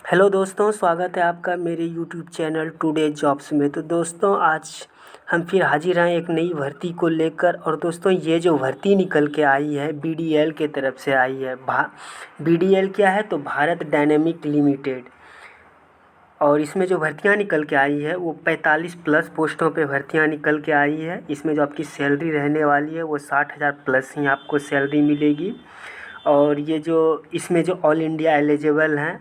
Hello दोस्तों, स्वागत है आपका मेरे यूट्यूब चैनल टुडे जॉब्स में। तो दोस्तों, आज हम फिर हाजिर हैं एक नई भर्ती को लेकर। और दोस्तों, ये जो भर्ती निकल के आई है बीडीएल के तरफ से आई है। बीडीएल क्या है? तो भारत डायनेमिक लिमिटेड। और इसमें जो भर्तियां निकल के आई है वो 45 प्लस पोस्टों पे भर्तियां निकल के आई है। इसमें जो आपकी सैलरी रहने वाली है वो 60,000 प्लस ही आपको सैलरी मिलेगी। और ये जो इसमें जो ऑल इंडिया एलिजिबल हैं,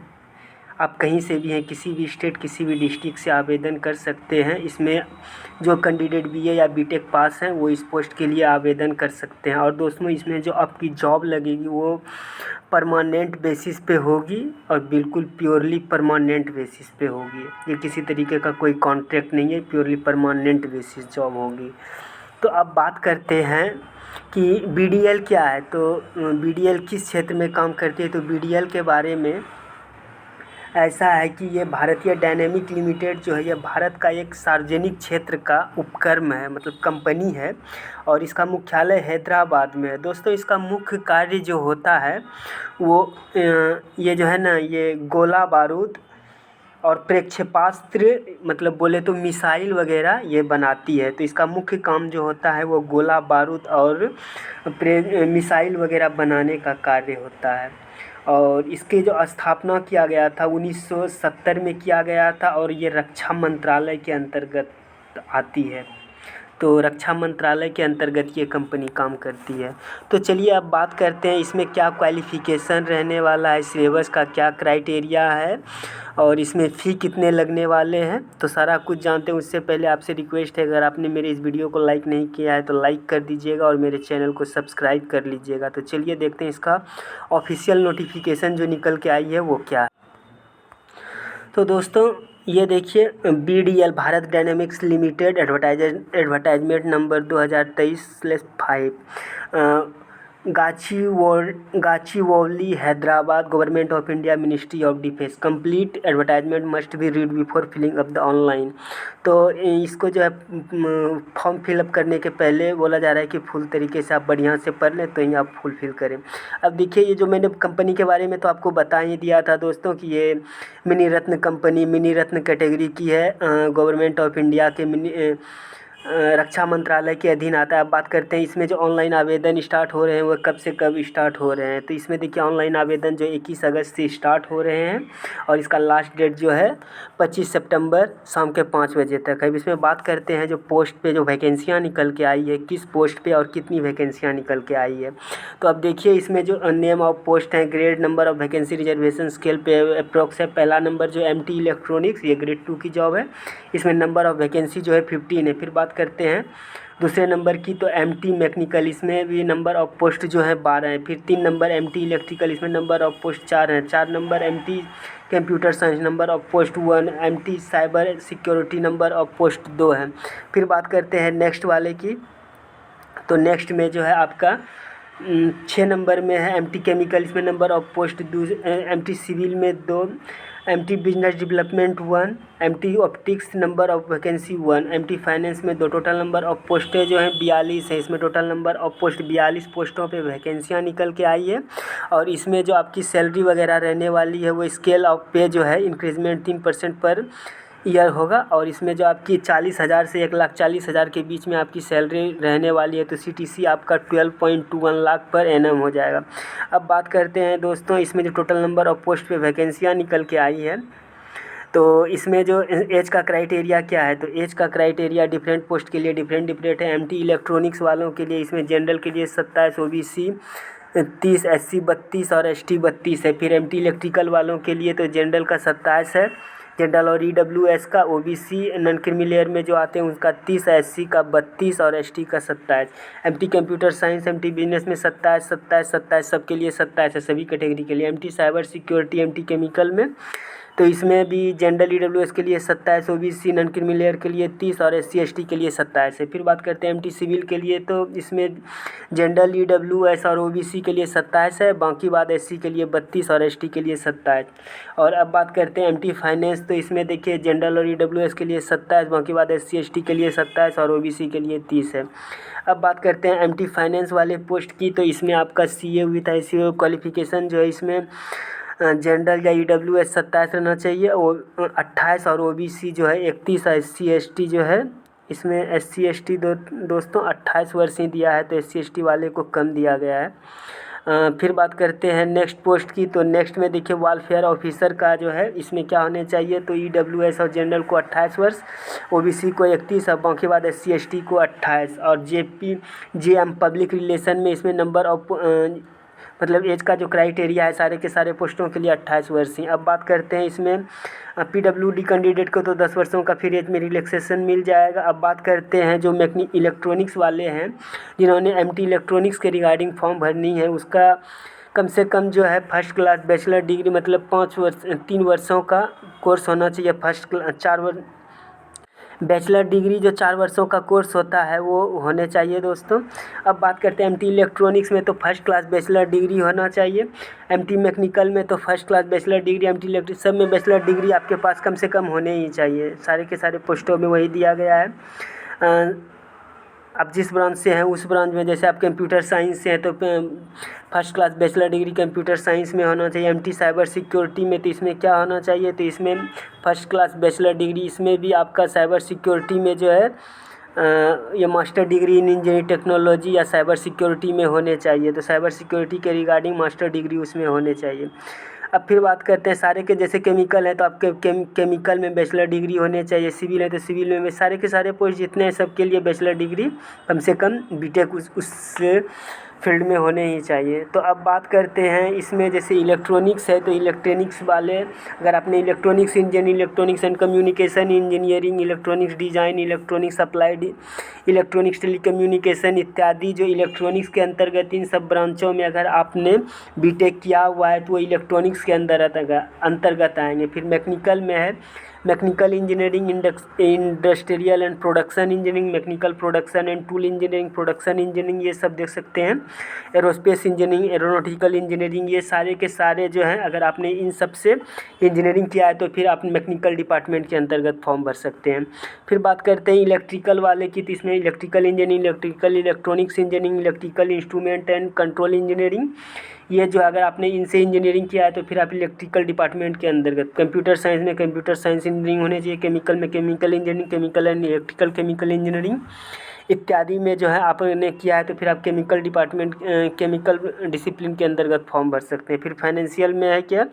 आप कहीं से भी हैं, किसी भी स्टेट किसी भी डिस्ट्रिक्ट से आवेदन कर सकते हैं। इसमें जो कैंडिडेट बीए या बीटेक पास हैं वो इस पोस्ट के लिए आवेदन कर सकते हैं। और दोस्तों, इसमें जो आपकी जॉब लगेगी वो परमानेंट बेसिस पे होगी और बिल्कुल प्योरली परमानेंट बेसिस पे होगी। ये किसी तरीके का कोई कॉन्ट्रैक्ट नहीं है, प्योरली परमानेंट बेसिस जॉब होगी। तो अब बात करते हैं कि बीडीएल क्या है। तो बीडीएल किस क्षेत्र में काम करती है? तो बीडीएल के बारे में ऐसा है कि ये भारतीय डायनेमिक लिमिटेड जो है, ये भारत का एक सार्वजनिक क्षेत्र का उपक्रम है, मतलब कंपनी है। और इसका मुख्यालय हैदराबाद में है। दोस्तों, इसका मुख्य कार्य जो होता है वो ये जो है ना, ये गोला बारूद और प्रक्षेपास्त्र, मतलब बोले तो मिसाइल वगैरह ये बनाती है। तो इसका मुख्य काम जो होता है वो गोला बारूद और मिसाइल वगैरह बनाने का कार्य होता है। और इसके जो स्थापना किया गया था 1970 में किया गया था। और ये रक्षा मंत्रालय के अंतर्गत आती है। तो रक्षा मंत्रालय के अंतर्गत ये कंपनी काम करती है। तो चलिए अब बात करते हैं इसमें क्या क्वालिफ़िकेशन रहने वाला है, सिलेबस का क्या क्राइटेरिया है और इसमें फ़ी कितने लगने वाले हैं। तो सारा कुछ जानते हैं। उससे पहले आपसे रिक्वेस्ट है, अगर आपने मेरे इस वीडियो को लाइक नहीं किया है तो लाइक कर दीजिएगा और मेरे चैनल को सब्सक्राइब कर लीजिएगा। तो चलिए देखते हैं इसका ऑफिशियल नोटिफिकेशन जो निकल के आई है वो क्या है। तो दोस्तों, ये देखिए, BDL Bharat Dynamics Limited advertisement number 2023/5 Gachibowli Hyderabad, government of India, ministry of defence. Complete advertisement must be read before filling up the online. तो इसको जो है फॉर्म फिलअप करने के पहले बोला जा रहा है कि फुल तरीके से आप बढ़िया से पढ़ लें तो ही आप फुलफ़िल करें। अब देखिए, ये जो मैंने कंपनी के बारे में तो आपको बता ही दिया था दोस्तों कि ये मिनी रत्न कंपनी मिनी रत्न कैटेगरी की है, गवर्नमेंट ऑफ इंडिया के रक्षा मंत्रालय के अधीन आता है। अब बात करते हैं इसमें जो ऑनलाइन आवेदन स्टार्ट हो रहे हैं वो कब से कब स्टार्ट हो रहे हैं। तो इसमें देखिए, ऑनलाइन आवेदन जो 21 अगस्त से स्टार्ट हो रहे हैं और इसका लास्ट डेट जो है 25 सितंबर शाम के 5 बजे तक है। अब इसमें बात करते हैं जो पोस्ट पे जो वैकेंसियाँ निकल के आई है, किस पोस्ट पे और कितनी वैकेंसियाँ निकल के आई है। तो अब देखिए, इसमें जो नेम ऑफ पोस्ट हैं, grade, number of vacancy, reservation scale पे अप्रोक्स है। पहला नंबर जो MT इलेक्ट्रॉनिक्स, ये ग्रेड 2 की जॉब है। इसमें नंबर ऑफ वैकेंसी जो है 15 है। फिर बात करते हैं दूसरे नंबर की, तो MT मैकेनिकल, इसमें भी नंबर ऑफ पोस्ट जो है 12 है। फिर 3 नंबर MT इलेक्ट्रिकल, इसमें नंबर ऑफ पोस्ट 4 हैं। 4 number MT computer science, number of post 1। MT cyber security, number of post 2 है। फिर बात करते हैं नेक्स्ट वाले की। तो नेक्स्ट में जो है आपका 6 नंबर में है MT केमिकल, इसमें number of post MT civil में 2। MT business development 1। MT optics, number of vacancy 1। MT finance में 2। टोटल नंबर ऑफ पोस्टें जो हैं 42 है। इसमें टोटल नंबर ऑफ पोस्ट 42 पोस्टों पे वैकेंसियाँ निकल के आई है। और इसमें जो आपकी सैलरी वगैरह रहने वाली है वो स्केल ऑफ पे जो है इंक्रीजमेंट 3% पर ईयर होगा। और इसमें जो आपकी 40,000 से 1,40,000 के बीच में आपकी सैलरी रहने वाली है। तो CTC आपका 12.21 लाख पर एनम हो जाएगा। अब बात करते हैं दोस्तों, इसमें जो टोटल नंबर ऑफ पोस्ट पे वैकेंसियाँ निकल के आई है, तो इसमें जो एज का क्राइटेरिया क्या है। तो एज का क्राइटेरिया डिफरेंट पोस्ट के लिए डिफरेंट है। MT इलेक्ट्रॉनिक्स वालों के लिए इसमें जनरल के लिए 27, OBC 30, SC 32 और ST 32 है। फिर MT इलेक्ट्रिकल वालों के लिए तो जनरल का 27 है, जनरल और EWS का। OBC नॉन क्रीमी लेयर में जो आते हैं उसका 30, SC का 32 और ST का 27। MT computer science, MT business में 27, 27, 27 सबके लिए 27 है, सभी कैटेगरी के लिए। MT cyber security, MT chemical में तो इसमें भी जनरल EWS के लिए 27, OBC नॉन क्रीमी लेयर के लिए 30 और SC ST के लिए 27 है। फिर बात करते हैं MT सिविल के लिए, तो इसमें जनरल EWS और OBC के लिए 27 है, बाकी बात SC के लिए 32 और ST के लिए 27। और अब बात करते हैं MT फाइनेंस, तो इसमें देखिए जनरल और EWS के लिए 27, बाकी बात SC ST के लिए 27 और OBC के लिए 30 है। अब बात करते हैं MT फाइनेंस वाले पोस्ट की, तो इसमें आपका CA विथ ICAO क्वालिफिकेशन जो है इसमें जनरल या EWS 27 रहना चाहिए, और 28 और OBC जो है 31, SC ST जो है इसमें SC ST दोस्तों 28 वर्ष ही दिया है, तो SC ST वाले को कम दिया गया है। फिर बात करते हैं नेक्स्ट पोस्ट की, तो नेक्स्ट में देखिए वेलफेयर ऑफिसर का जो है इसमें क्या होने चाहिए, तो EWS और जनरल को 28 वर्ष, OBC को 31 और बाकी बाद SC ST को 28, और JM पब्लिक रिलेशन में इसमें नंबर ऑफ मतलब एज का जो क्राइटेरिया है सारे के सारे पोस्टों के लिए 28 वर्ष ही। अब बात करते हैं इसमें PWD कैंडिडेट को तो 10 वर्षों का फिर एज में रिलैक्सेशन मिल जाएगा। अब बात करते हैं जो इलेक्ट्रॉनिक्स वाले हैं जिन्होंने MT इलेक्ट्रॉनिक्स के रिगार्डिंग फॉर्म भरनी है, उसका कम से कम जो है फर्स्ट क्लास बैचलर डिग्री मतलब 3 वर्षों का कोर्स होना चाहिए। बैचलर डिग्री जो 4 वर्षों का कोर्स होता है वो होने चाहिए दोस्तों। अब बात करते हैं MT इलेक्ट्रॉनिक्स में तो फर्स्ट क्लास बैचलर डिग्री होना चाहिए। MT मैकेनिकल में तो first class bachelor degree, MT electric सब में बैचलर डिग्री आपके पास कम से कम होने ही चाहिए। सारे के सारे पोस्टों में वही दिया गया है। आप जिस ब्रांच से हैं उस ब्रांच में, जैसे आप कंप्यूटर साइंस से हैं तो first class bachelor degree computer science में होना चाहिए। MT साइबर सिक्योरिटी में तो इसमें क्या होना चाहिए, तो इसमें फर्स्ट क्लास बैचलर डिग्री, इसमें भी आपका साइबर सिक्योरिटी में जो है ये master degree in engineering technology या साइबर सिक्योरिटी में होने चाहिए, तो साइबर सिक्योरिटी के रिगार्डिंग मास्टर डिग्री उसमें होने चाहिए। अब फिर बात करते हैं सारे के, जैसे केमिकल है तो आपके केमिकल में बैचलर डिग्री होने चाहिए, सिविल है तो सिविल में सारे के सारे पोस्ट जितने हैं सबके लिए बैचलर डिग्री कम से कम बीटेक उस फील्ड में होने ही चाहिए। तो अब बात करते हैं इसमें जैसे इलेक्ट्रॉनिक्स है तो इलेक्ट्रॉनिक्स वाले अगर आपने electronics engineering, electronics and communication engineering, electronics design, electronics applied, electronics telecommunication इत्यादि जो इलेक्ट्रॉनिक्स के अंतर्गत इन सब ब्रांचों में अगर आपने बीटेक किया हुआ है तो वो इलेक्ट्रॉनिक्स के अंतर्गत आएंगे। फिर मैकेनिकल में है mechanical engineering, industrial and production engineering, mechanical production and tool engineering, production engineering, ये सब देख सकते हैं। एरोस्पेस इंजीनियरिंग, एरोनॉटिकल इंजीनियरिंग, ये सारे के सारे जो हैं अगर आपने इन सब से इंजीनियरिंग किया है तो फिर आप मैकेनिकल डिपार्टमेंट के अंतर्गत फॉर्म भर सकते हैं। फिर बात करते हैं इलेक्ट्रिकल वाले की, तो इसमें electrical engineering, electrical electronics engineering, electrical instrument and control engineering, ये जो अगर आपने इनसे इंजीनियरिंग किया है तो फिर आप इलेक्ट्रिकल डिपार्टमेंट के अंतर्गत। कंप्यूटर साइंस में कंप्यूटर साइंस इंजीनियरिंग होनी चाहिए, केमिकल में chemical engineering, chemical and electrical chemical engineering इत्यादि में जो है आपने किया है तो फिर आप केमिकल डिपार्टमेंट केमिकल डिसिप्लिन के अंतर्गत फॉर्म भर सकते हैं। फिर फाइनेंशियल में है क्या,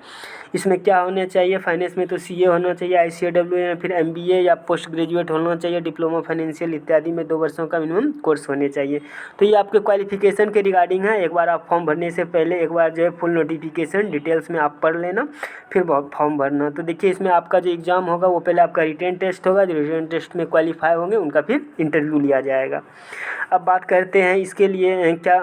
इसमें क्या होना चाहिए, फाइनेंस में तो CA होना चाहिए, ICAW या फिर MBA या पोस्ट ग्रेजुएट होना चाहिए, डिप्लोमा फाइनेंशियल इत्यादि में 2 वर्षों का मिनिमम कोर्स होने चाहिए। तो ये आपके क्वालिफिकेशन के रिगार्डिंग है। एक बार आप फॉर्म भरने से पहले एक बार जो है फुल नोटिफिकेशन डिटेल्स में आप पढ़ लेना फिर फॉर्म भरना। तो देखिए इसमें आपका जो एग्ज़ाम होगा वो पहले आपका रिटन टेस्ट होगा, जो रिटन टेस्ट में क्वालिफाई होंगे उनका फिर इंटरव्यू लिया जाएगा। अब बात करते हैं इसके लिए क्या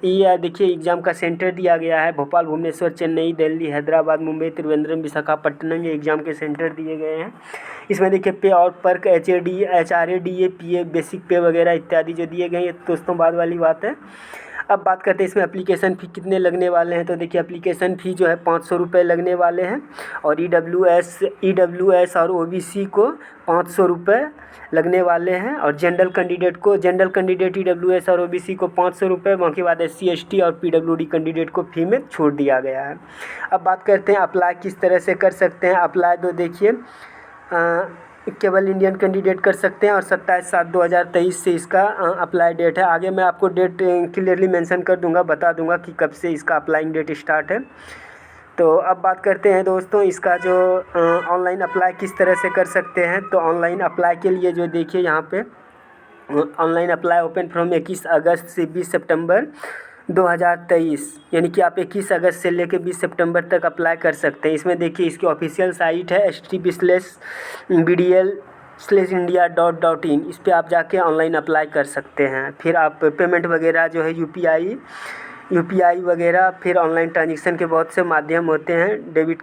ये देखिए एग्ज़ाम का सेंटर दिया गया है, भोपाल, भुवनेश्वर, चेन्नई, दिल्ली, हैदराबाद, मुंबई, त्रिवेंद्रम, विशाखापट्टनम, ये एग्ज़ाम के सेंटर दिए गए हैं। इसमें देखिए पे और perk, HRA DA PA basic pay वगैरह इत्यादि जो दिए गए हैं, ये दोस्तों बाद वाली बात है। अब बात करते हैं इसमें एप्लीकेशन फ़ी कितने लगने वाले हैं, तो देखिए एप्लीकेशन फ़ी जो है 500 रुपये लगने वाले हैं, और EWS और OBC को 500 रुपये लगने वाले हैं, और जनरल कैंडिडेट EWS और OBC को 500 रुपये, बाकी बाद SC ST और PWD कैंडिडेट को फ़ी में छूट दिया गया है। अब बात करते हैं अप्लाई किस तरह से कर सकते हैं। अप्लाई तो देखिए केवल इंडियन कैंडिडेट कर सकते हैं, और 27/7/2023 से इसका अप्लाई डेट है। आगे मैं आपको डेट क्लियरली मेंशन कर दूंगा, बता दूंगा कि कब से इसका अप्लाइंग डेट स्टार्ट है। तो अब बात करते हैं दोस्तों इसका जो ऑनलाइन अप्लाई किस तरह से कर सकते हैं। तो ऑनलाइन अप्लाई के लिए जो देखिए यहाँ पे ऑनलाइन अप्लाई ओपन फ्रॉम 21 अगस्त से 20 सितंबर 2023, यानी कि आप 21 अगस्त से लेकर 20 सितंबर तक अप्लाई कर सकते हैं। इसमें देखिए इसकी ऑफिशियल साइट है http://bdl/india.in, इस पर आप जाके ऑनलाइन अप्लाई कर सकते हैं। फिर आप पेमेंट वगैरह जो है UPI वगैरह, फिर ऑनलाइन ट्रांजेक्शन के बहुत से माध्यम होते हैं, डेबिट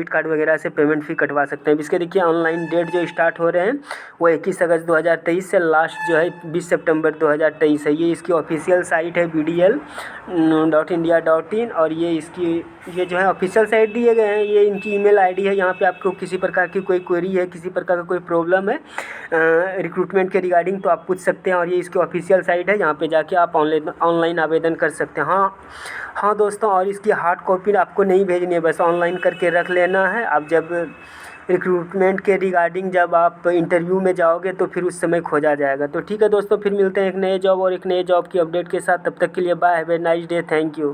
कार्ड वगैरह से पेमेंट भी कटवा सकते हैं। इसके देखिए ऑनलाइन डेट जो स्टार्ट हो रहे हैं वो 21 अगस्त 2023 से लास्ट जो है 20 सितंबर 2023 है। ये इसकी ऑफिशियल साइट है bdl.india.in, और ये जो है ऑफिशियल साइट दिए गए हैं, ये इनकी ईमेल ID है। यहाँ पे आपको किसी प्रकार की कोई क्वेरी है, किसी प्रकार का कोई प्रॉब्लम है रिक्रूटमेंट के रिगार्डिंग तो आप पूछ सकते हैं, और ये इसकी ऑफिशियल साइट है, यहाँ पे जाके आप ऑनलाइन आवेदन कर सकते हैं। हाँ हाँ दोस्तों, और इसकी हार्ड कॉपी आपको नहीं भेजनी है, बस ऑनलाइन करके रख लेना है। अब जब रिक्रूटमेंट के रिगार्डिंग जब आप इंटरव्यू में जाओगे तो फिर उस समय खोजा जाएगा। तो ठीक है दोस्तों, फिर मिलते हैं एक नए जॉब और एक नए जॉब की अपडेट के साथ। तब तक के लिए bye, have a nice day, thank you.